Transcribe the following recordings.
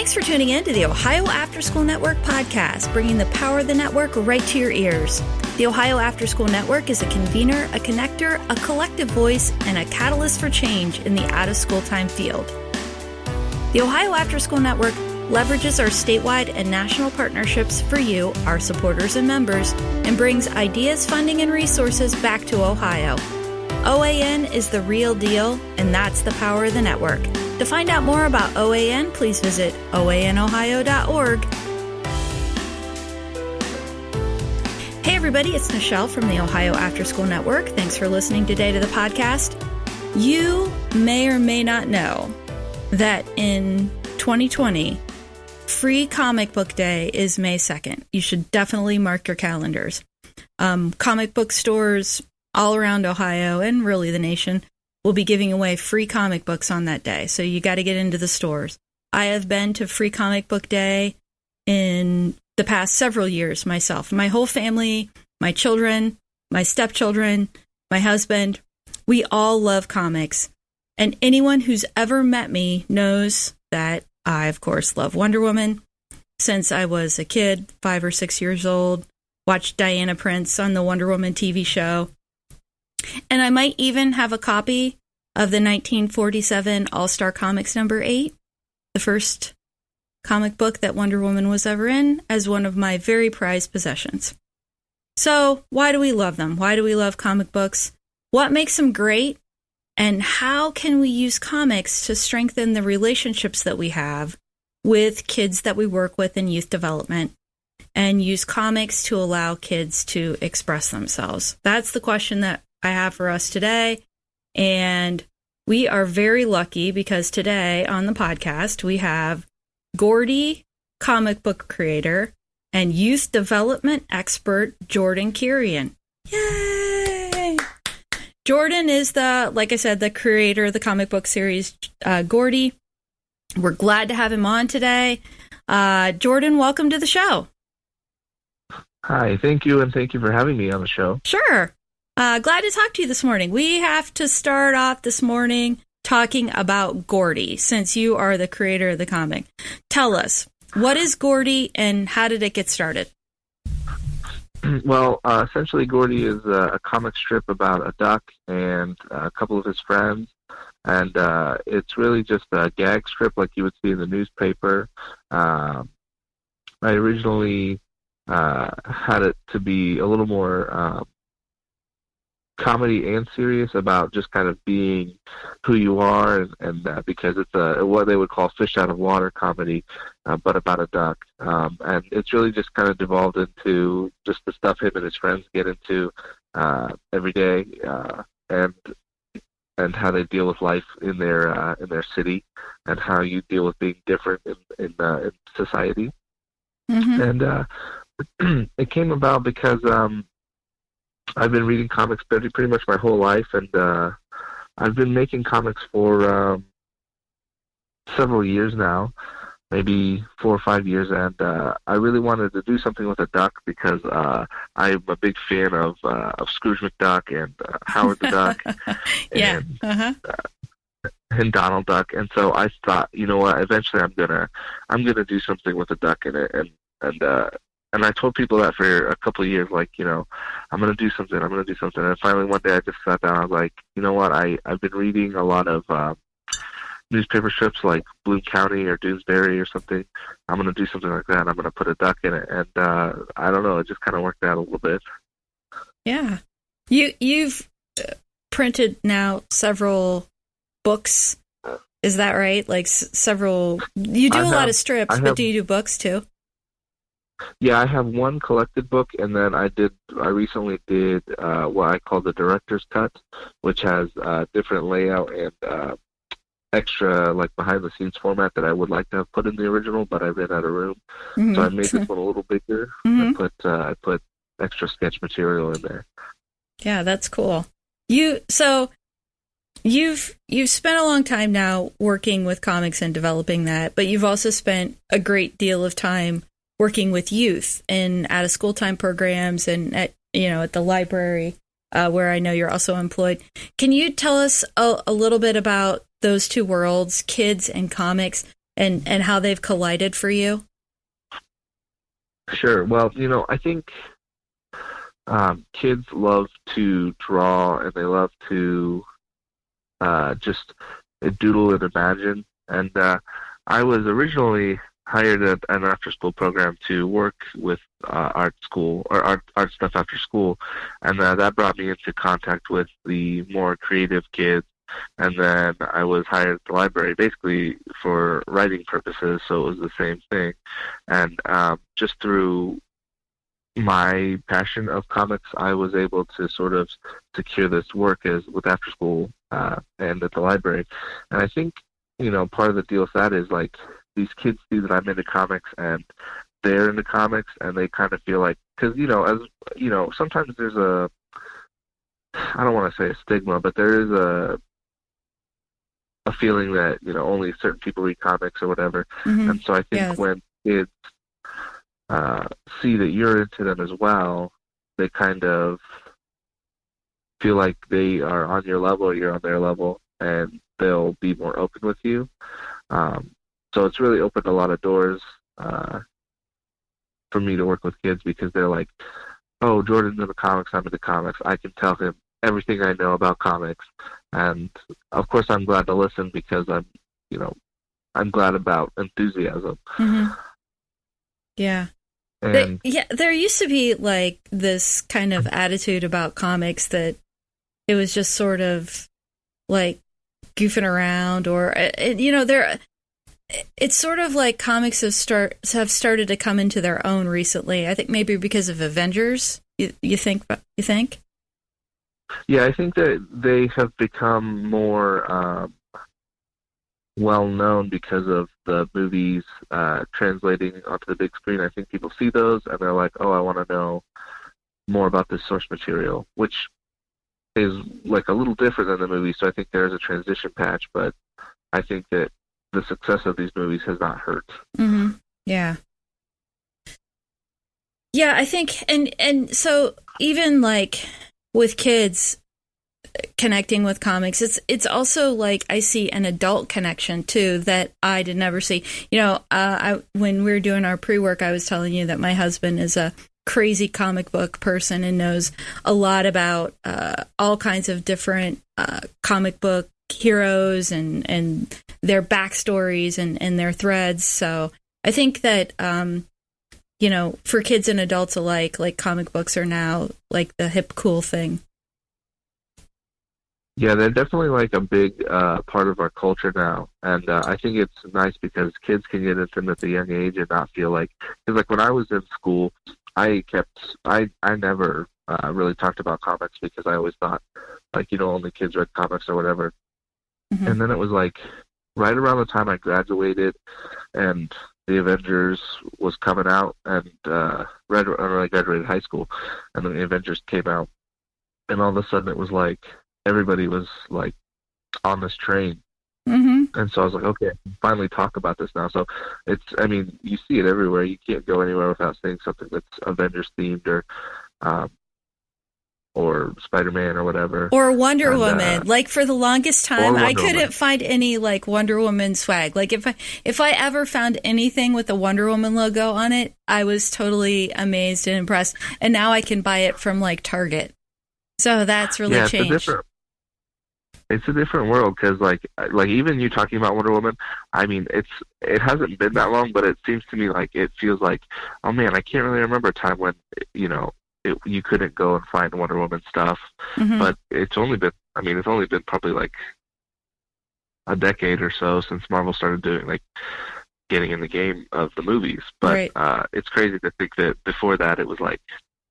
Thanks for tuning in to the Ohio Afterschool Network podcast, bringing the power of the network right to your ears. The Ohio Afterschool Network is a convener, a connector, a collective voice, and a catalyst for change in the out-of-school time field. The Ohio Afterschool Network leverages our statewide and national partnerships for you, our supporters and members, and brings ideas, funding, and resources back to Ohio. OAN is the real deal, and that's the power of the network. To find out more about OAN, please visit oanohio.org. Hey everybody, it's Nichelle from the Ohio Afterschool Network. Thanks for listening today to the podcast. You may or may not know that in 2020, Free Comic Book Day is May 2nd. You should definitely mark your calendars. Comic book stores all around Ohio and really the nation will be giving away free comic books on that day. So you got to get into the stores. I have been to Free Comic Book Day in the past several years myself. My whole family, my children, my stepchildren, my husband, we all love comics. And anyone who's ever met me knows that I, of course, love Wonder Woman. Since I was a kid, 5 or 6 years old, watched Diana Prince on the Wonder Woman TV show. And I might even have a copy of the 1947 All-Star Comics number 8, the first comic book that Wonder Woman was ever in, as one of my very prized possessions. So, why do we love them? Why do we love comic books? What makes them great? And how can we use comics to strengthen the relationships that we have with kids that we work with in youth development, and use comics to allow kids to express themselves? That's the question that I have for us today. And we are very lucky because today on the podcast, we have Gordy, comic book creator, and youth development expert, Jordan Kirian. Yay! Jordan is like I said, the creator of the comic book series, Gordy. We're glad to have him on today. Jordan, welcome to the show. Hi, thank you, and thank you for having me on the show. Sure. Glad to talk to you this morning. We have to start off this morning talking about Gordy, since you are the creator of the comic. Tell us, what is Gordy and how did it get started? Well, essentially, Gordy is a comic strip about a duck and a couple of his friends, and it's really just a gag strip like you would see in the newspaper. I originally had it to be a little more comedy and serious about just kind of being who you are, and because it's what they would call fish out of water comedy, but about a duck. And it's really just kind of devolved into just the stuff him and his friends get into every day, and how they deal with life in their city, and how you deal with being different in society. Mm-hmm. And it came about because I've been reading comics pretty much my whole life, and I've been making comics for several years now, maybe 4 or 5 years, and I really wanted to do something with a duck because I'm a big fan of Scrooge McDuck and Howard the Duck, yeah, and Donald Duck, and so I thought, you know what, eventually I'm gonna do something with a duck in it, and I told people that for a couple of years, like, you know, I'm going to do something. And finally one day I just sat down. I was like, you know what, I've been reading a lot of newspaper strips like Bloom County or Doonesbury or something. I'm going to do something like that, and I'm going to put a duck in it. And I don't know, it just kind of worked out a little bit. Yeah. You've printed now several books. Is that right? Like several. You do a lot of strips, but do you do books too? Yeah, I have one collected book, and then I recently did what I call the director's cut, which has different layout and extra, like, behind-the-scenes format that I would like to have put in the original, but I ran out of room. Mm-hmm. So I made this one a little bigger. Mm-hmm. I put extra sketch material in there. Yeah, that's cool. You've spent a long time now working with comics and developing that, but you've also spent a great deal of time working with youth in out-of-school time programs and at the library, where I know you're also employed. Can you tell us a little bit about those two worlds, kids and comics? and how they've collided for you? Sure. Well, I think kids love to draw, and they love to just doodle and imagine. And I was originally hired at an after-school program to work with art school or art stuff after school, and that brought me into contact with the more creative kids. And then I was hired at the library basically for writing purposes, so it was the same thing. And just through my passion of comics, I was able to sort of secure this work with after school and at the library. And I think, part of the deal with that is like these kids see that I'm into comics and they're into comics, and they kind of feel like, because, sometimes there's I don't want to say a stigma, but there is a feeling that, only certain people read comics or whatever. Mm-hmm. And so I think when kids see that you're into them as well, they kind of feel like they are on your level or you're on their level, and they'll be more open with you. So it's really opened a lot of doors for me to work with kids, because they're like, oh, Jordan's into comics, I'm into comics. I can tell him everything I know about comics. And of course I'm glad to listen, because I'm glad about enthusiasm. Mm-hmm. Yeah. And there used to be like this kind of attitude about comics that it was just sort of like goofing around, or it's sort of like comics have started to come into their own recently. I think maybe because of Avengers. You think? Yeah, I think that they have become more well known because of the movies translating onto the big screen. I think people see those and they're like, oh, I want to know more about this source material, which is like a little different than the movie. So I think there's a transition patch, but I think that the success of these movies has not hurt. Mm-hmm. Yeah. Yeah, I think, and so even like with kids connecting with comics, it's also like I see an adult connection too that I did never see. When we were doing our pre-work, I was telling you that my husband is a crazy comic book person and knows a lot about all kinds of different comic book heroes and their backstories and their threads. So I think that for kids and adults alike, like comic books are now like the hip cool thing. Yeah, they're definitely like a big part of our culture now, and I think it's nice because kids can get into them at a young age and not feel like, because like when I was in school, I never really talked about comics, because I always thought like only kids read comics or whatever. Mm-hmm. And then it was like right around the time I graduated and the Avengers was coming out, and I graduated high school, and then the Avengers came out, and all of a sudden it was like everybody was like on this train. Mm-hmm. And so I was like, okay, I can finally talk about this now. So you see it everywhere. You can't go anywhere without saying something that's Avengers themed or Spider-Man or whatever. Or Wonder Woman. Like for the longest time, I couldn't find any like Wonder Woman swag. Like if I ever found anything with a Wonder Woman logo on it, I was totally amazed and impressed. And now I can buy it from like Target. So that's really changed. It's a different world, because like even you talking about Wonder Woman, I mean, it hasn't been that long, but it seems to me like it feels like, oh man, I can't really remember a time when you couldn't go and find Wonder Woman stuff. Mm-hmm. But it's only been probably like a decade or so since Marvel started doing like getting in the game of the movies. But right. It's crazy to think that before that it was like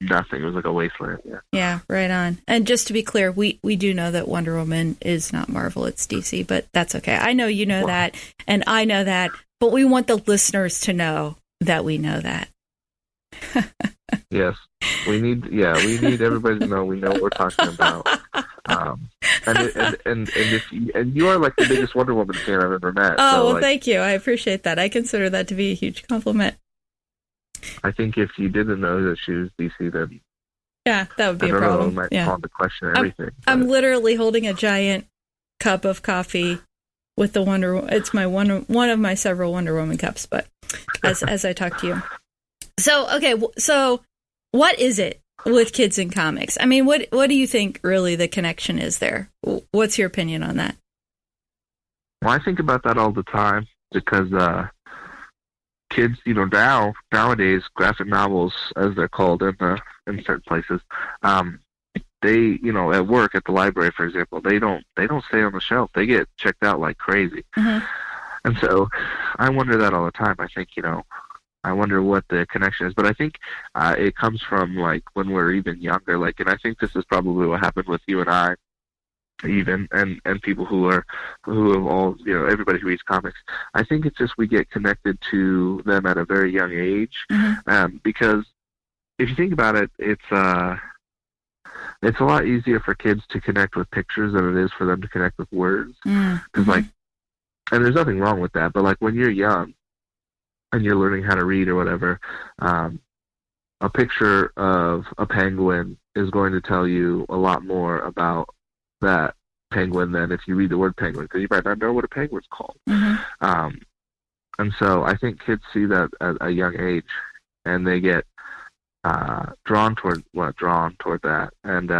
nothing. It was like a wasteland. Yeah, right on. And just to be clear, we do know that Wonder Woman is not Marvel, it's DC, but that's okay. I know you know that, and I know that, but we want the listeners to know that we know that. Yes, we need everybody to know we know what we're talking about. And you are like the biggest Wonder Woman fan I've ever met. Oh, well, thank you. I appreciate that. I consider that to be a huge compliment. I think if you didn't know that she was DC, then that would be a problem. Might call the question everything. I'm literally holding a giant cup of coffee with the it's my one of my several Wonder Woman cups, but as I talk to you. So, okay, so what is it with kids and comics? I mean, what do you think really the connection is there? What's your opinion on that? Well, I think about that all the time because kids, nowadays, graphic novels, as they're called in certain places, they, at work, at the library, for example, they don't stay on the shelf. They get checked out like crazy. Mm-hmm. And so I wonder that all the time. I think, I wonder what the connection is, but I think it comes from like when we're even younger. Like, and I think this is probably what happened with you and I, even and people who have all everybody who reads comics. I think it's just we get connected to them at a very young age, mm-hmm. Because if you think about it, it's a lot easier for kids to connect with pictures than it is for them to connect with words. Because mm-hmm. And there's nothing wrong with that, but like when you're young and you're learning how to read or whatever, a picture of a penguin is going to tell you a lot more about that penguin than if you read the word penguin, because you might not know what a penguin's called. Mm-hmm. And so I think kids see that at a young age, and they get drawn toward that, and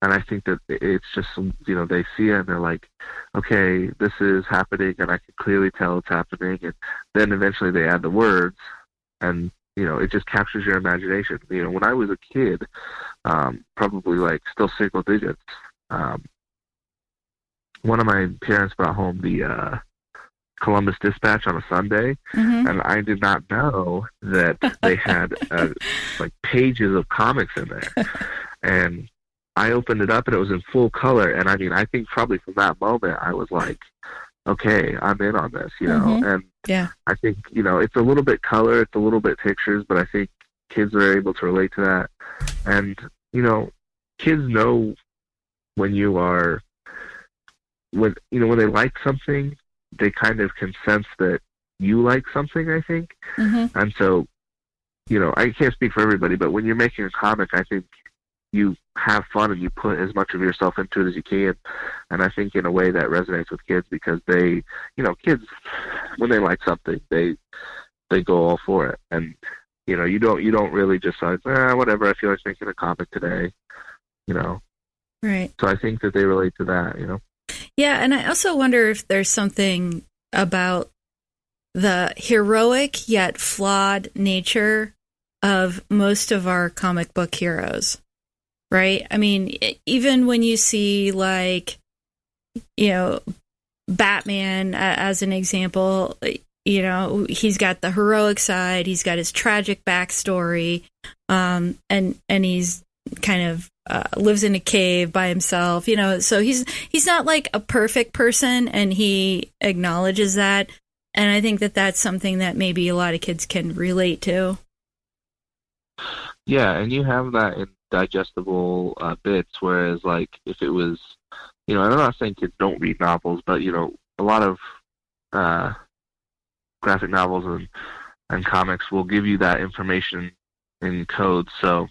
I think that it's just they see it and they're like, okay, this is happening, and I can clearly tell it's happening, and then eventually they add the words, and it just captures your imagination. When I was a kid, probably like still single digits, one of my parents brought home the Columbus Dispatch on a Sunday, mm-hmm. and I did not know that they had like pages of comics in there. And I opened it up, and it was in full color. And I mean, I think probably from that moment, I was like, okay, I'm in on this, mm-hmm. And yeah. I think, it's a little bit color, it's a little bit pictures, but I think kids are able to relate to that. And, kids know when you are, when they like something, they kind of can sense that you like something, I think. Mm-hmm. And so, I can't speak for everybody, but when you're making a comic, I think you have fun and you put as much of yourself into it as you can. And I think in a way that resonates with kids because they, kids, when they like something, they go all for it. And, you don't really just like, whatever, I feel like making a comic today, Right. So I think that they relate to that, Yeah, and I also wonder if there's something about the heroic yet flawed nature of most of our comic book heroes. Right? I mean, even when you see, like, Batman as an example, he's got the heroic side, he's got his tragic backstory, and he's kind of lives in a cave by himself, so he's not like a perfect person, and he acknowledges that. And I think that that's something that maybe a lot of kids can relate to. Yeah, and you have that in digestible bits, whereas like if it was, and I'm not saying kids don't read novels, but a lot of graphic novels and comics will give you that information in code, so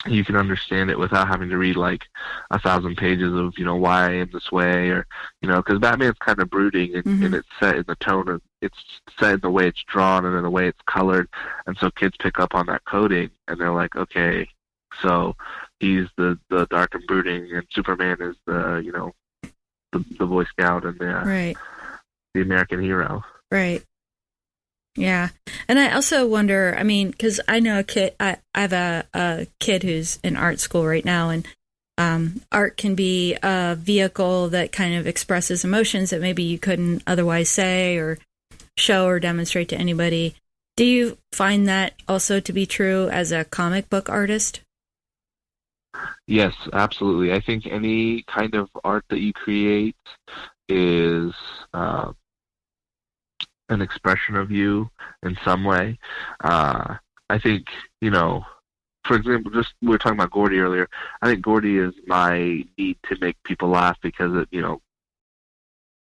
you can understand it without having to read like 1,000 pages of why I am this way, or because Batman's kind of brooding, and, mm-hmm. and it's set in the tone of, it's set in the way it's drawn and in the way it's colored, and so kids pick up on that coding and they're like, okay, so he's the dark and brooding, and Superman is the the Boy Scout and the American hero. Right. Yeah. And I also wonder, I mean, because I know I have a kid who's in art school right now, and art can be a vehicle that kind of expresses emotions that maybe you couldn't otherwise say or show or demonstrate to anybody. Do you find that also to be true as a comic book artist? Yes, absolutely. I think any kind of art that you create is an expression of you in some way. I think, for example, just we were talking about Gordy earlier. I think Gordy is my need to make people laugh because it,